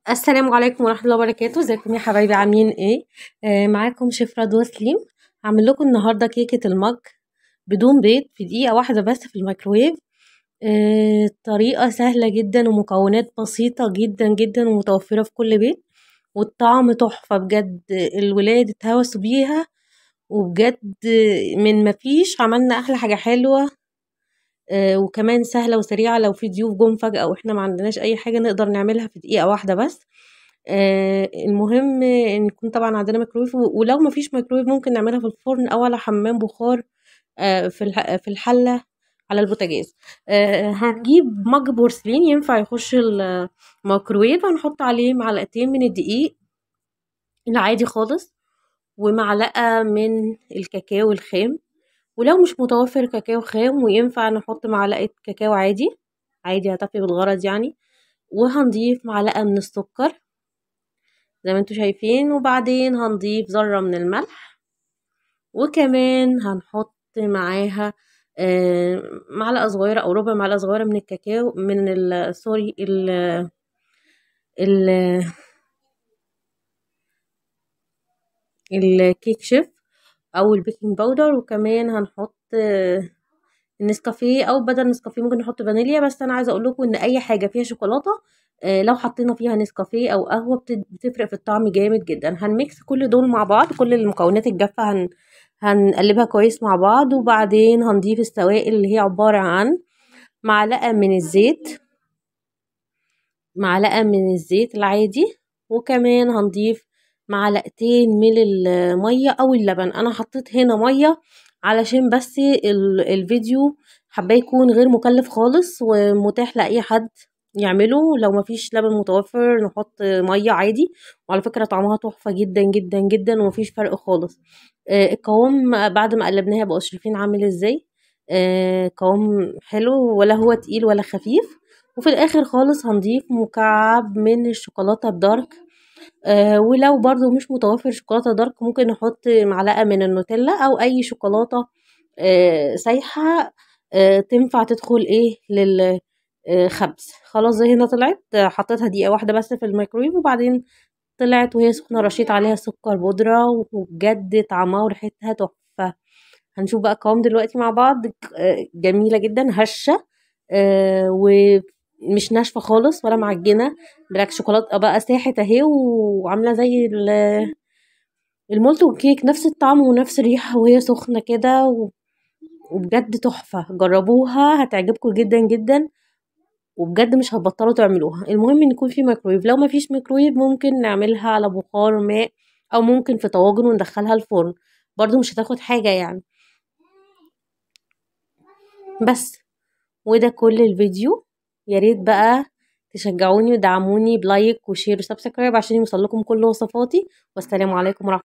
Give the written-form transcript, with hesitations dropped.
السلام عليكم ورحمة الله وبركاته. ازيكم يا حبايبي، عاملين ايه؟ معاكم شيف رضوى سليم. هعمل لكم النهارده كيكة المج بدون بيض في دقيقة واحدة بس في الميكروويف. طريقة سهلة جدا ومكونات بسيطة جدا جدا ومتوفرة في كل بيت، والطعم تحفة بجد. الولاد اتهوسوا بيها وبجد من مفيش عملنا احلى حاجة حلوة. وكمان سهلة وسريعة، لو في ضيوف جم فجأة واحنا ما عندناش اي حاجة نقدر نعملها في دقيقة واحدة بس. المهم ان يكون طبعا عندنا ميكرويف، ولو ما فيش ميكرويف ممكن نعملها في الفرن او على حمام بخار في الحلة على البوتاجاز. هنجيب مج بورسلين ينفع يخش الميكرويف، هنحط عليه معلقتين من الدقيق العادي خالص ومعلقة من الكاكاو الخام، ولو مش متوفر كاكاو خام وينفع نحط معلقة كاكاو عادي عادي هتفي بالغرض يعني. وهنضيف معلقة من السكر زي ما انتوا شايفين، وبعدين هنضيف ذرة من الملح، وكمان هنحط معاها معلقة صغيرة او ربع معلقة صغيرة من الكاكاو من سوري ال الكيك شيف او البيكنج باودر، وكمان هنحط النسكافيه، او بدل النسكافيه ممكن نحط فانيليا. بس انا عايزه اقول لكم ان اي حاجه فيها شوكولاته لو حطينا فيها نسكافيه او قهوه بتفرق في الطعم جامد جدا. هنميكس كل دول مع بعض، كل المكونات الجافه هنقلبها كويس مع بعض، وبعدين هنضيف السوائل اللي هي عباره عن معلقه من الزيت، معلقه من الزيت العادي، وكمان هنضيف معلقتين من الميه او اللبن. انا حطيت هنا ميه علشان بس الفيديو حابه يكون غير مكلف خالص ومتاح لاي حد يعمله. لو مفيش لبن متوفر نحط ميه عادي، وعلى فكره طعمها تحفه جدا جدا جدا ومفيش فرق خالص. القوام بعد ما قلبناها بقوا شايفين عامل ازاي. قوام حلو، ولا هو تقيل ولا خفيف. وفي الاخر خالص هنضيف مكعب من الشوكولاته الدارك. ولو برضو مش متوفر شوكولاته دارك ممكن نحط معلقه من النوتيلا او اي شوكولاته سايحه تنفع تدخل ايه للخبز. خلاص زي هنا طلعت، حطيتها دقيقه واحده بس في الميكرويف، وبعدين طلعت وهي سخنه رشيت عليها سكر بودره، وبجد طعمها وريحتها تحفه. هنشوف بقى القوام دلوقتي مع بعض. جميله جدا، هشه ومش ناشفه خالص ولا معجنه، بالعكس شوكولاته بقى ساحت اهي وعامله زي المولتون كيك، نفس الطعم ونفس الريحه وهي سخنه كده وبجد تحفه. جربوها هتعجبكم جدا جدا، وبجد مش هتبطلوا تعملوها. المهم ان يكون في ميكرويف، لو ما فيش ميكرويف ممكن نعملها على بخار ماء او ممكن في طواجن وندخلها الفرن، برضو مش هتاخد حاجه يعني. بس وده كل الفيديو. يا ريت بقى تشجعوني ودعموني بلايك وشير وسبسكرايب عشان يوصل لكم كل وصفاتي. والسلام عليكم ورحمة